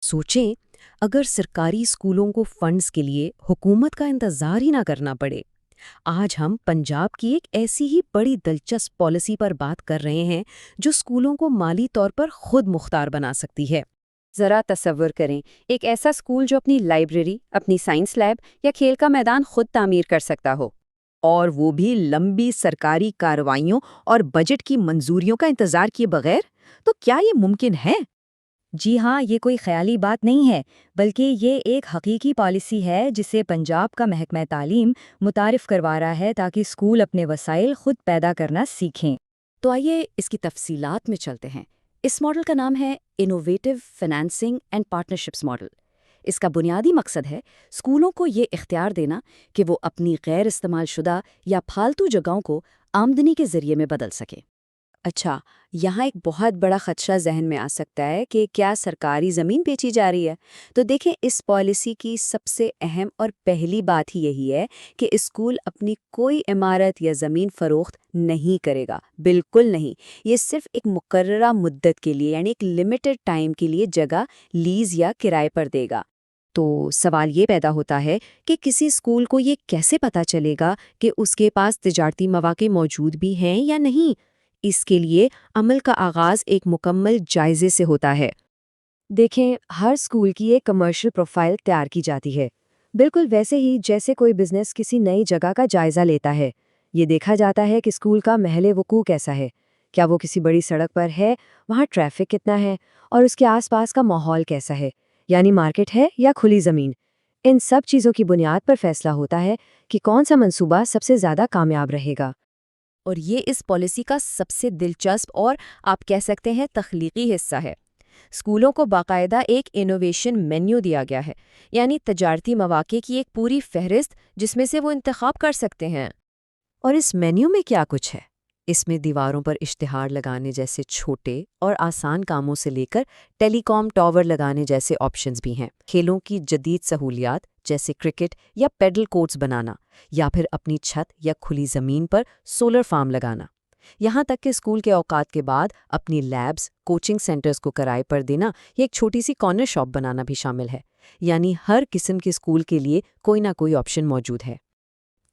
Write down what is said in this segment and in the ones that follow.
سوچیں اگر سرکاری اسکولوں کو فنڈز کے لیے حکومت کا انتظار ہی نہ کرنا پڑے۔ آج ہم پنجاب کی ایک ایسی ہی بڑی دلچسپ پالیسی پر بات کر رہے ہیں جو اسکولوں کو مالی طور پر خود مختار بنا سکتی ہے۔ ذرا تصور کریں، ایک ایسا اسکول جو اپنی لائبریری، اپنی سائنس لیب یا کھیل کا میدان خود تعمیر کر سکتا ہو۔ اور وہ بھی لمبی سرکاری کارروائیوں اور بجٹ کی منظوریوں کا انتظار کیے بغیر، تو کیا یہ ممکن ہے؟ جی ہاں، یہ کوئی خیالی بات نہیں ہے، بلکہ یہ ایک حقیقی پالیسی ہے جسے پنجاب کا محکمہ تعلیم متعارف کروا رہا ہے تاکہ اسکول اپنے وسائل خود پیدا کرنا سیکھیں۔ تو آئیے اس کی تفصیلات میں چلتے ہیں۔ اس ماڈل کا نام ہے innovative financing and partnerships model. اس کا بنیادی مقصد ہے اسکولوں کو یہ اختیار دینا کہ وہ اپنی غیر استعمال شدہ یا پھالتو جگہوں کو آمدنی کے ذریعے میں بدل سکیں۔ اچھا، یہاں ایک بہت بڑا خدشہ ذہن میں آ سکتا ہے کہ کیا سرکاری زمین بیچی جا رہی ہے؟ تو دیکھیں، اس پالیسی کی سب سے اہم اور پہلی بات ہی یہی ہے کہ اسکول اپنی کوئی عمارت یا زمین فروخت نہیں کرے گا، بالکل نہیں۔ یہ صرف ایک مقررہ مدت کے لیے، یعنی ایک لمیٹڈ ٹائم کے لیے جگہ لیز یا کرائے پر دے گا۔ تو سوال یہ پیدا ہوتا ہے کہ کسی اسکول کو یہ کیسے پتہ چلے گا کہ اس کے پاس تجارتی مواقع موجود بھی ہیں یا نہیں؟ اس کے لیے عمل کا آغاز ایک مکمل جائزے سے ہوتا ہے۔ دیکھیں، ہر اسکول کی ایک کمرشل پروفائل تیار کی جاتی ہے، بالکل ویسے ہی جیسے کوئی بزنس کسی نئی جگہ کا جائزہ لیتا ہے۔ یہ دیکھا جاتا ہے کہ اسکول کا محل وقوع کیسا ہے، کیا وہ کسی بڑی سڑک پر ہے، وہاں ٹریفک کتنا ہے، اور اس کے آس پاس کا ماحول کیسا ہے، یعنی مارکیٹ ہے یا کھلی زمین۔ ان سب چیزوں کی بنیاد پر فیصلہ ہوتا ہے کہ کون سا منصوبہ سب سے زیادہ کامیاب رہے گا۔ اور یہ اس پالیسی کا سب سے دلچسپ اور آپ کہہ سکتے ہیں تخلیقی حصہ ہے۔ اسکولوں کو باقاعدہ ایک انوویشن مینیو دیا گیا ہے، یعنی تجارتی مواقع کی ایک پوری فہرست جس میں سے وہ انتخاب کر سکتے ہیں۔ اور اس مینیو میں کیا کچھ ہے؟ اس میں دیواروں پر اشتہار لگانے جیسے چھوٹے اور آسان کاموں سے لے کر ٹیلی کام ٹاور لگانے جیسے آپشنز بھی ہیں۔ کھیلوں کی جدید سہولیات جیسے کرکٹ یا پیڈل کورٹس بنانا، یا پھر اپنی چھت یا کھلی زمین پر سولر فارم لگانا، یہاں تک کہ اسکول کے اوقات کے بعد اپنی لیبز، کوچنگ سینٹرز کو کرائے پر دینا یا ایک چھوٹی سی کارنر شاپ بنانا بھی شامل ہے۔ یعنی ہر قسم کے اسکول کے لیے کوئی نہ کوئی آپشن موجود ہے۔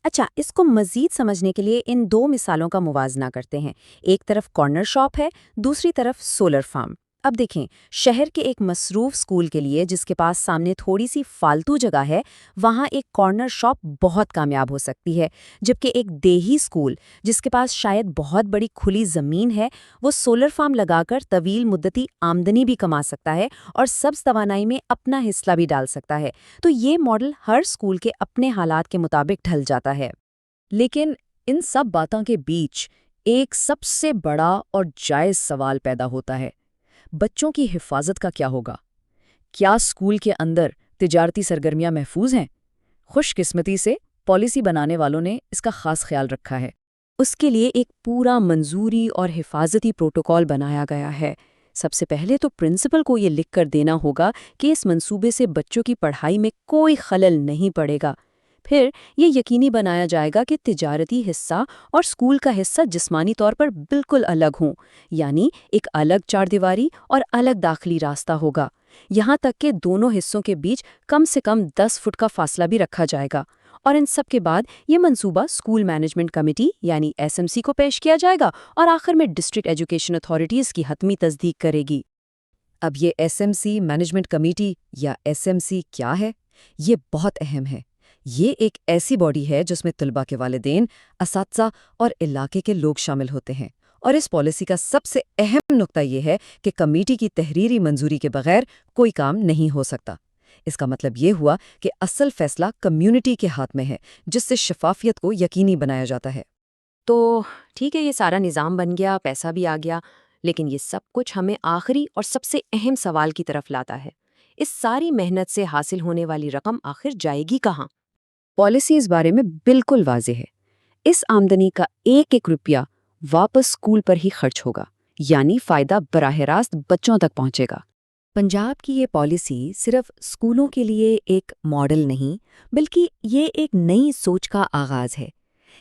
اچھا، اس کو مزید سمجھنے کے لیے ان دو مثالوں کا موازنہ کرتے ہیں۔ ایک طرف کارنر شاپ ہے، دوسری طرف سولر فارم۔ اب دیکھیں، شہر کے ایک مصروف اسکول کے لیے جس کے پاس سامنے تھوڑی سی فالتو جگہ ہے، وہاں ایک کارنر شاپ بہت کامیاب ہو سکتی ہے، جبکہ ایک دیہی اسکول جس کے پاس شاید بہت بڑی کھلی زمین ہے، وہ سولر فارم لگا کر طویل مدتی آمدنی بھی کما سکتا ہے اور سبز توانائی میں اپنا حصہ بھی ڈال سکتا ہے۔ تو یہ ماڈل ہر اسکول کے اپنے حالات کے مطابق ڈھل جاتا ہے۔ لیکن ان سب باتوں کے بیچ ایک سب سے بڑا اور جائز سوال پیدا ہوتا ہے، بچوں کی حفاظت کا کیا ہوگا؟ کیا اسکول کے اندر تجارتی سرگرمیاں محفوظ ہیں؟ خوش قسمتی سے پالیسی بنانے والوں نے اس کا خاص خیال رکھا ہے۔ اس کے لیے ایک پورا منظوری اور حفاظتی پروٹوکول بنایا گیا ہے۔ سب سے پہلے تو پرنسپل کو یہ لکھ کر دینا ہوگا کہ اس منصوبے سے بچوں کی پڑھائی میں کوئی خلل نہیں پڑے گا۔ پھر یہ یقینی بنایا جائے گا کہ تجارتی حصہ اور اسکول کا حصہ جسمانی طور پر بالکل الگ ہوں، یعنی ایک الگ چاردیواری اور الگ داخلی راستہ ہوگا۔ یہاں تک کہ دونوں حصوں کے بیچ کم سے کم 10 فٹ کا فاصلہ بھی رکھا جائے گا۔ اور ان سب کے بعد یہ منصوبہ اسکول مینجمنٹ کمیٹی یعنی SMC کو پیش کیا جائے گا اور آخر میں ڈسٹرکٹ ایجوکیشن اتھارٹیز کی حتمی تصدیق کرے گی۔ اب یہ SMC مینجمنٹ کمیٹی یا SMC کیا ہے؟ یہ بہت اہم ہے۔ یہ ایک ایسی باڈی ہے جس میں طلباء کے والدین، اساتذہ اور علاقے کے لوگ شامل ہوتے ہیں، اور اس پالیسی کا سب سے اہم نقطہ یہ ہے کہ کمیٹی کی تحریری منظوری کے بغیر کوئی کام نہیں ہو سکتا۔ اس کا مطلب یہ ہوا کہ اصل فیصلہ کمیونٹی کے ہاتھ میں ہے، جس سے شفافیت کو یقینی بنایا جاتا ہے۔ تو ٹھیک ہے، یہ سارا نظام بن گیا، پیسہ بھی آ گیا، لیکن یہ سب کچھ ہمیں آخری اور سب سے اہم سوال کی طرف لاتا ہے۔ اس ساری محنت سے حاصل ہونے والی رقم آخر جائے گی کہاں؟ پالیسی اس بارے میں بالکل واضح ہے۔ اس آمدنی کا ایک ایک روپیہ واپس اسکول پر ہی خرچ ہوگا، یعنی فائدہ براہ راست بچوں تک پہنچے گا۔ پنجاب کی یہ پالیسی صرف اسکولوں کے لیے ایک ماڈل نہیں، بلکہ یہ ایک نئی سوچ کا آغاز ہے۔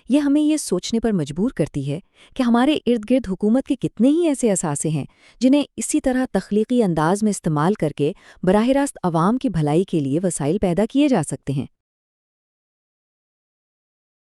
یہ ہمیں یہ سوچنے پر مجبور کرتی ہے کہ ہمارے ارد گرد حکومت کے کتنے ہی ایسے اثاثے ہیں جنہیں اسی طرح تخلیقی انداز میں استعمال کر کے براہ راست عوام کی بھلائی کے لیے وسائل پیدا کیے جا سکتے ہیں۔